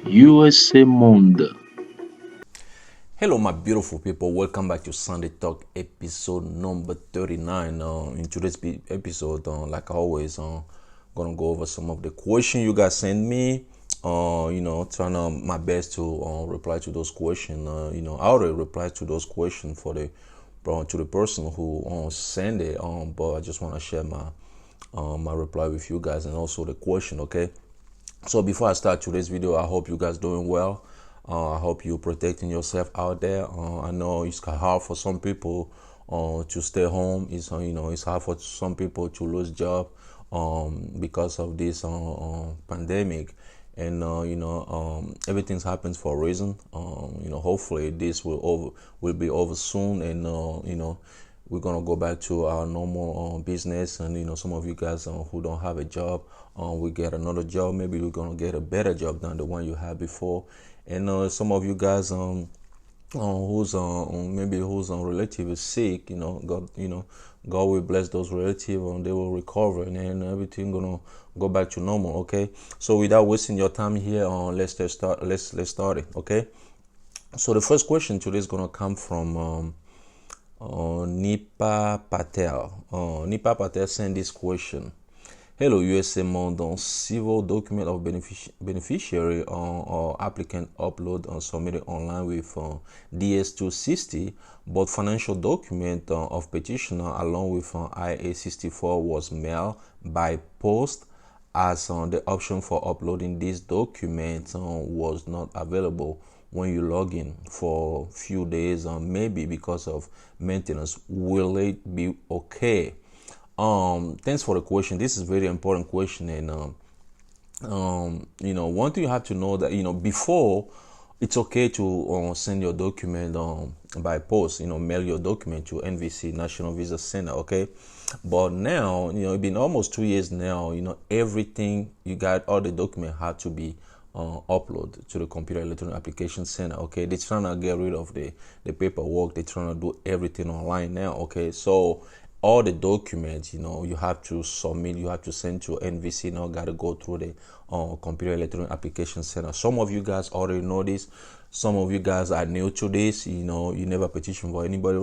USA Monde. Hello, my beautiful people. Welcome back to Sunday Talk episode number 39. In today's episode, like always, gonna go over some of the questions you guys sent me. Trying my best to reply to those questions. I already replied to those questions to the person who sent it. But I just want to share my reply with you guys and also the question. Okay. So before I start today's video, I hope you guys doing well. I hope you're protecting yourself out there. I know it's hard for some people to stay home. It's hard for some people to lose job because of this pandemic. And everything happens for a reason. Hopefully this will be over soon, and we're gonna go back to our normal business. And some of you guys who don't have a job, we get another job. Maybe we're gonna get a better job than the one you had before. And some of you guys whose relative is sick, God will bless those relatives and they will recover, and then everything gonna go back to normal. Okay, so without wasting your time here, let's start it. Okay, so the first question today is gonna come from Nipa Patel. Nipa Patel sent this question. Hello, USA Monde. Civil document of beneficiary or applicant upload and submitted online with DS260, but financial document of petitioner along with IA64 was mailed by post, as the option for uploading this document was not available when you log in for a few days, maybe because of maintenance. Will it be okay? Thanks for the question. This is a very important question, and one thing you have to know that before, it's okay to send your document by post, mail your document to NVC, National Visa Center. Okay, but now it's been almost 2 years now. Everything you got, all the document had to be upload to the Computer Electronic Application Center. Okay, they're trying to get rid of the paperwork. They're trying to do everything online now. Okay, so all the documents you have to submit, you have to send to NVC now, got to go through the Computer Electronic Application Center. Some of you guys already know this. Some of you guys are new to this. You never petitioned for anybody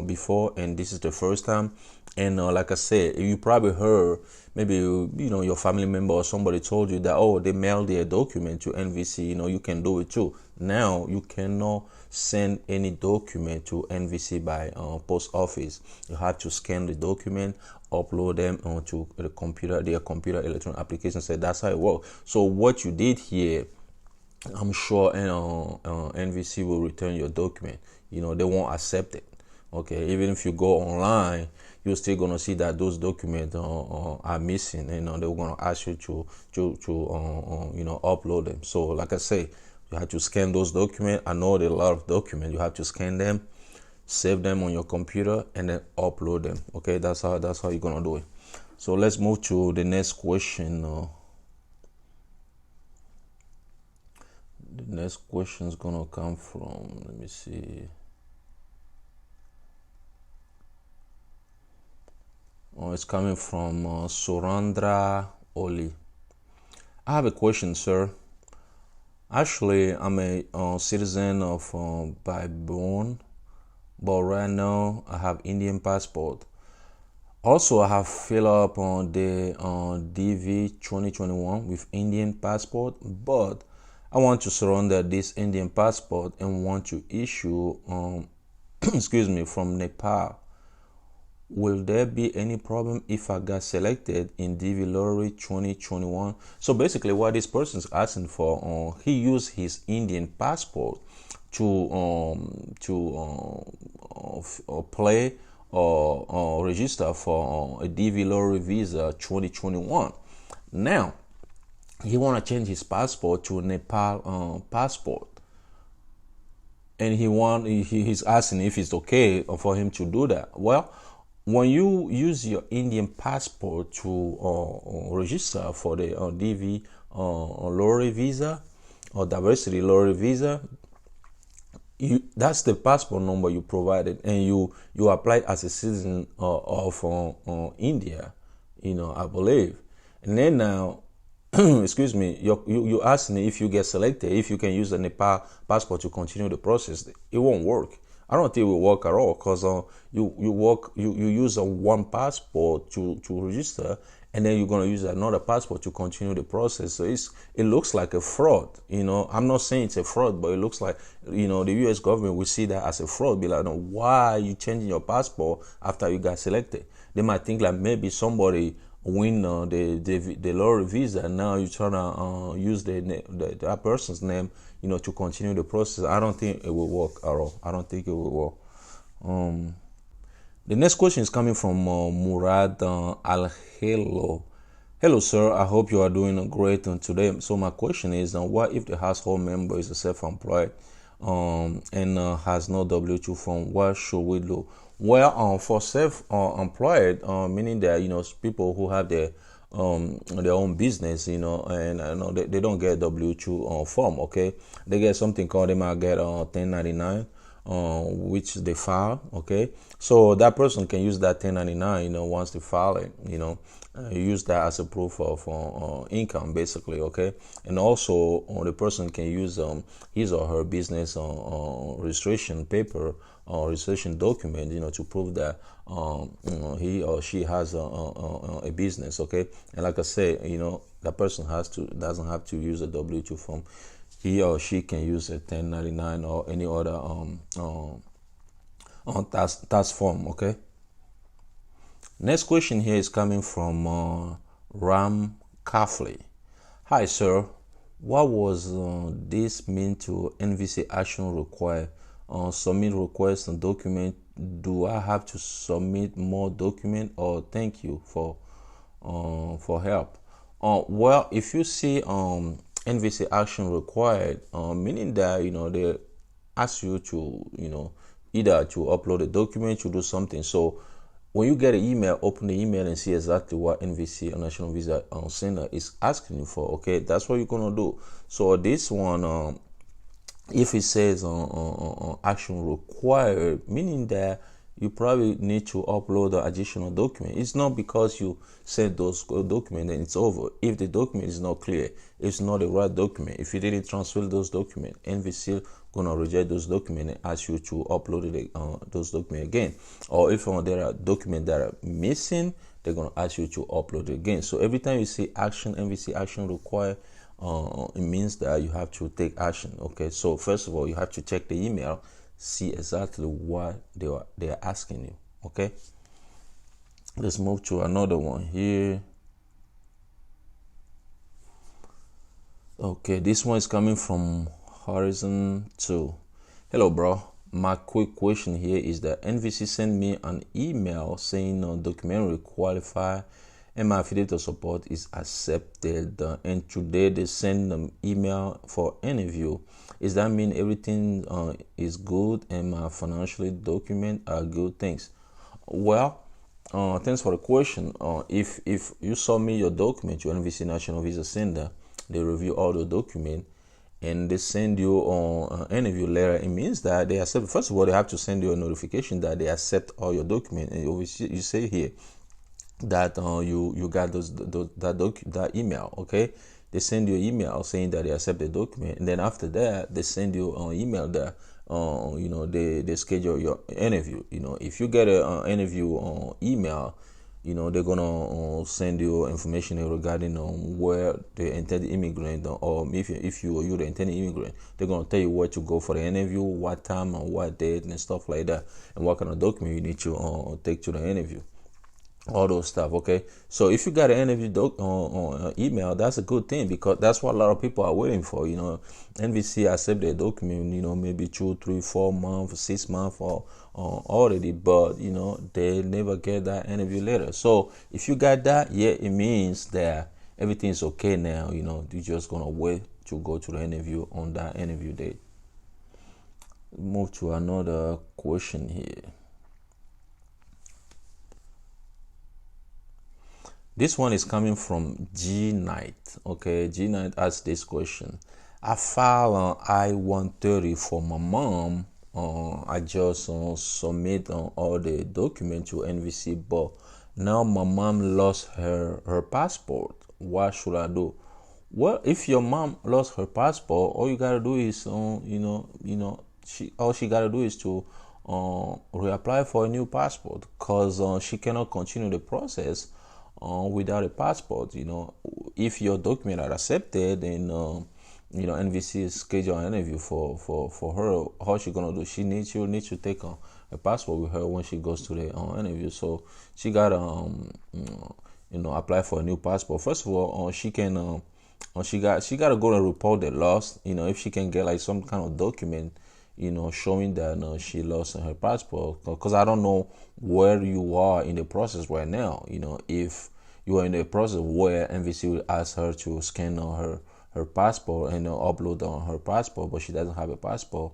before, and this is the first time. And like I said, you probably heard, maybe your family member or somebody told you that, oh, they mailed their document to NVC. You can do it too. Now you cannot send any document to NVC by post office. You have to scan the document, upload them onto their computer electronic application. So that's how it works. So what you did here, I'm sure NVC will return your document. They won't accept it. Okay, even if you go online, you're still gonna see that those documents are missing. They're gonna ask you to upload them. So like I say, you have to scan those documents. I know there are a lot of documents. You have to scan them, save them on your computer, and then upload them. Okay, that's how you're gonna do it. So let's move to the next question. The next question is gonna come from, let me see. It's coming from Surandra Oli. I have a question, sir. Actually, I'm a citizen of by born, but right now I have Indian passport. Also, I have filled up on the DV 2021 with Indian passport, but I want to surrender this Indian passport and want to issue excuse me, from Nepal. Will there be any problem if I got selected in DV Lottery 2021? So basically what this person is asking for, he used his Indian passport to play or register for a DV Lottery Visa 2021. Now he want to change his passport to Nepal passport, and he's asking if it's okay for him to do that. Well, when you use your Indian passport to register for the DV lottery visa or diversity lottery visa, that's the passport number you provided, and you applied as a citizen of India, I believe. And then now excuse me, you asked me if you get selected, if you can use the Nepal passport to continue the process. It won't work. I don't think it will work at all because you use a one passport to register, and then you're gonna use another passport to continue the process. So it looks like a fraud. I'm not saying it's a fraud, but it looks like the U.S. government will see that as a fraud. Be like, no, why are you changing your passport after you got selected? They might think like maybe somebody win the lottery visa, and now you're trying to use that person's name, to continue the process. I don't think it will work at all. I don't think it will work. The next question is coming from Murad Al Hello. Hello, sir. I hope you are doing great today. So my question is, what if the household member is a self-employed and has no W-2 form? What should we do? Well, for self-employed, meaning that people who have their own business, and they don't get W-2 form. Okay, they get something called, they might get 1099. Which they file. Okay, so that person can use that 1099, once they file it, use that as a proof of income, basically. Okay, and also the person can use his or her business registration paper or registration document, to prove that he or she has a business. Okay, and like I said, that person doesn't have to use a W-2 form. He or she can use a 1099 or any other tax form. Okay. Next question here is coming from Ram Kafley. Hi, sir. What was this mean to NVC action require? Submit request and document. Do I have to submit more document, or thank you for help? Well, if you see NVC action required, meaning that they ask you to either to upload a document, to do something. So when you get an email, open the email and see exactly what NVC or National Visa Center is asking you for. Okay, that's what you're gonna do. So this one, if it says action required, meaning that you probably need to upload the additional document. It's not because you sent those documents and it's over. If the document is not clear, it's not the right document. If you didn't transfer those documents, NVC gonna reject those documents and ask you to upload those documents again. Or if there are documents that are missing, they're gonna ask you to upload it again. So every time you see action, NVC action required, it means that you have to take action. Okay, so first of all, you have to check the email, see exactly what they are asking you. Okay, let's move to another one here. Okay, this one is coming from Horizon 2. Hello, bro. My quick question here is that NVC sent me an email saying documentary qualify and my affidavit of support is accepted, and today they send them email for interview. Does that mean everything is good and my financial document are good? Thanks. Well, thanks for the question. If you submit your document to NVC National Visa Center, they review all the document and they send you an interview letter. It means that they accept. First of all, they have to send you a notification that they accept all your document. And you say here that you got that email. Okay, they send you an email saying that they accept the document, and then after that they send you an email that they schedule your interview. If you get an interview email, they're gonna send you information regarding where the intended immigrant, or if you're the intended immigrant, they're gonna tell you where to go for the interview, what time and what date and stuff like that, and what kind of document you need to take to the interview. All those stuff. Okay, so if you got an interview email, that's a good thing, because that's what a lot of people are waiting for. NVC accept their document, maybe 2, 3, 4 months, 6 months or already, but they never get that interview letter. So if you got that, yeah, it means that everything's okay now. You're just gonna wait to go to the interview on that interview date. Move to another question here. This one is coming from G Knight. Okay, G Knight asked this question. I filed an I-130 for my mom. I just submit all the documents to NVC, but now my mom lost her passport. What should I do? Well, if your mom lost her passport, all you gotta do is, she all she gotta do is to reapply for a new passport, cause she cannot continue the process without a passport. If your document are accepted, then NVC is schedule an interview for her. How she gonna do? She'll need to take a passport with her when she goes to the interview. So she gotta apply for a new passport. First of all, she got to go and report the loss. If she can get like some kind of document, showing that she lost her passport. Because I don't know where you are in the process right now. If you are in the process where NVC will ask her to scan her passport and upload on her passport, but she doesn't have a passport.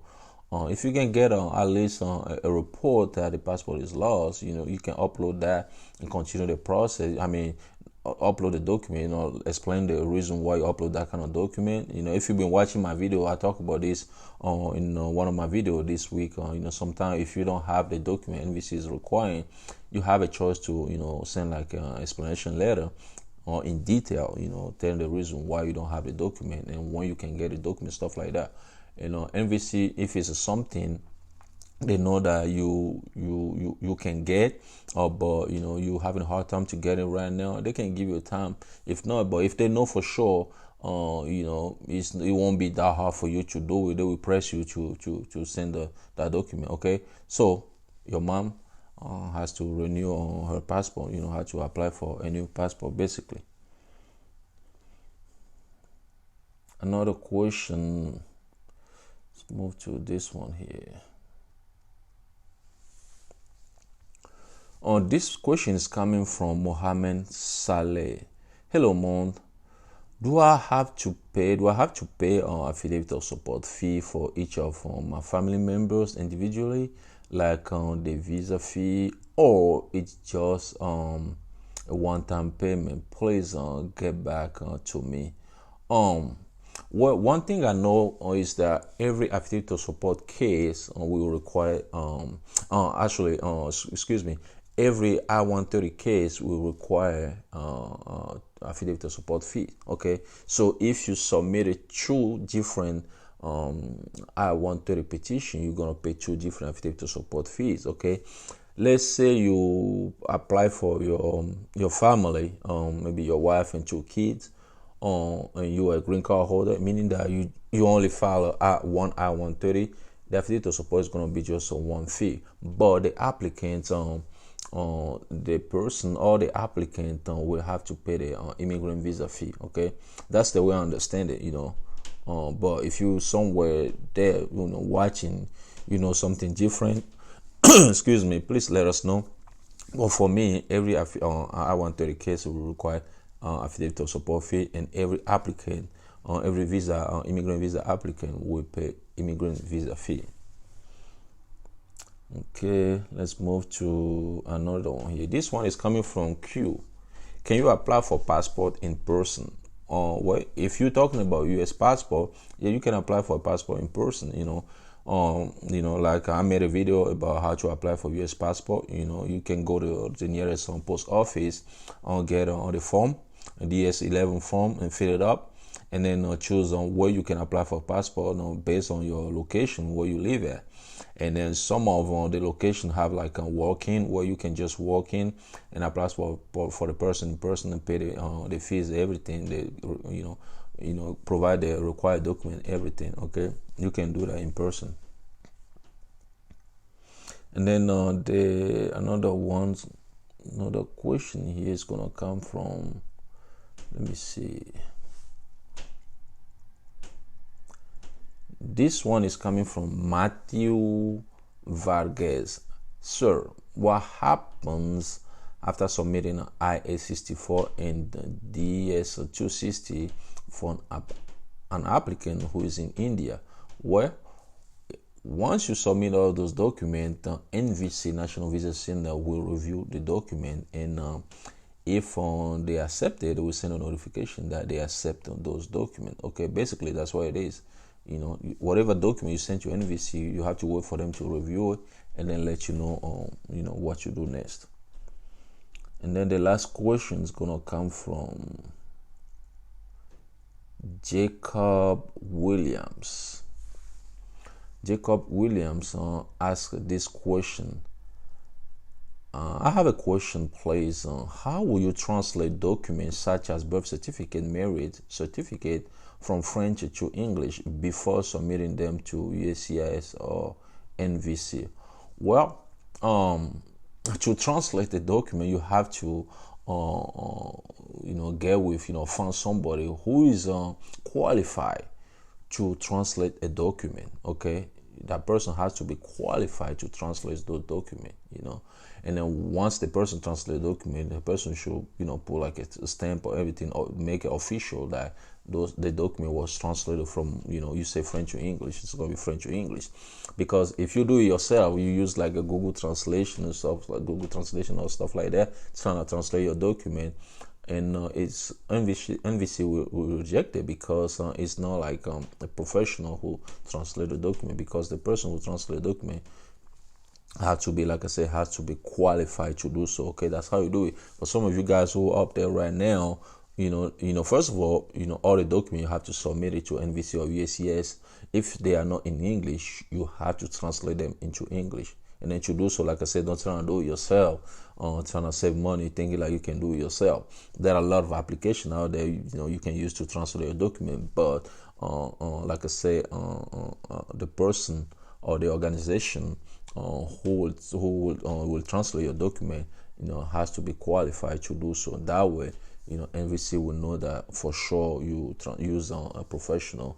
If you can get at least a report that the passport is lost, you can upload that and continue the process. I mean, upload the document, explain the reason why you upload that kind of document. If you've been watching my video, I talk about this in one of my videos this week. Sometimes if you don't have the document NVC is requiring, you have a choice to send like an explanation letter or in detail, telling the reason why you don't have the document and when you can get the document, stuff like that. NVC, if it's something they know that you can get, but you having a hard time to get it right now, they can give you time. If not, but if they know for sure, it won't be that hard for you to do it. They will press you to send that document. Okay, so your mom has to renew her passport. How to apply for a new passport, basically. Another question. Let's move to this one here. This question is coming from Mohammed Saleh. Hello, Mon. Do I have to pay affidavit of support fee for each of my family members individually, like the visa fee, or it's just a one-time payment? Please get back to me. Well, one thing I know is that every affidavit of support case will require excuse me, every I-130 case will require affidavit of support fee. Okay, so if you submitted two different I-130 petition, you're gonna pay two different affidavit of support fees. Okay, let's say you apply for your family, maybe your wife and two kids, and you are a green card holder, meaning that you only file one I-130. The affidavit of support is going to be just a one fee, but the applicant, the person or the applicant will have to pay the immigrant visa fee. Okay, that's the way I understand it. But if you somewhere there, watching, something different, excuse me, please let us know. But for me, every I-130 case will require affidavit of support fee, and every applicant, every visa, immigrant visa applicant will pay immigrant visa fee. Okay, let's move to another one here. This one is coming from Q. Can you apply for passport in person? Well, if you're talking about U.S. passport, yeah, you can apply for a passport in person. Like I made a video about how to apply for U.S. passport. You can go to the nearest post office, get on the form, a DS-11 form, and fill it up, and then choose on where you can apply for passport based on your location where you live at. And then some of the location have like a walk-in where you can just walk in and apply for the person in person and pay the fees, everything. They provide the required document, everything. Okay, you can do that in person. And then another question here is gonna come from. Let me see. This one is coming from Matthew Vargas. Sir, what happens after submitting an IA-64 and DS-260 for an applicant who is in India? Well, once you submit all those documents, NVC, National Visa Center, will review the document, and if they accept it, they will send a notification that they accept those documents. Okay, basically that's what it is. Whatever document you send to NVC, you have to wait for them to review it and then let you know, what you do next. And then the last question is gonna come from Jacob Williams. Jacob Williams asked this question. I have a question, please. How will you translate documents such as birth certificate, marriage certificate from French to English before submitting them to USCIS or NVC? Well, to translate a document, you have to, get with, find somebody who is qualified to translate a document. Okay, that person has to be qualified to translate those document. And then once the person translates the document, the person should put like a stamp or everything, or make it official that the document was translated from you say French to English, it's going to be French to English. Because if you do it yourself, you use like a Google translation and stuff, like Google translation or stuff like that, trying to translate your document, and it's NVC will reject it, because it's not like a professional who translate the document, because the person who translate the document have to be, like I said, has to be qualified to do so. Okay, that's how you do it. For some of you guys who are up there right now, first of all the documents you have to submit it to NVC or USCIS. If they are not in English, you have to translate them into English. And then to do so, like I said, don't try to do it yourself, trying to save money, thinking like you can do it yourself. There are a lot of applications out there, you can use to translate your document. But like I said, the person or the organization who will translate your document, has to be qualified to do so. That way, NVC will know that for sure you use a professional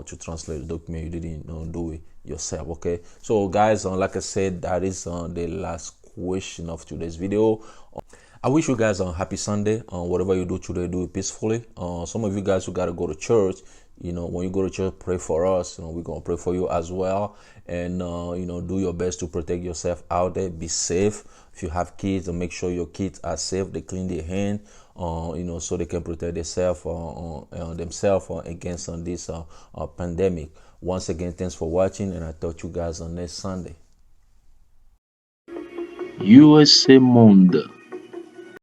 to translate the document. You didn't do it yourself. Okay, so guys, like I said, that is the last question of today's video. I wish you guys a happy Sunday. Whatever you do today, do it peacefully. Some of you guys who gotta go to church, when you go to church, pray for us. We're gonna pray for you as well. And do your best to protect yourself out there. Be safe. If you have kids, make sure your kids are safe. They clean their hand, so they can protect themselves against this pandemic. Once again, thanks for watching, and I talk to you guys on next Sunday. USA Monde.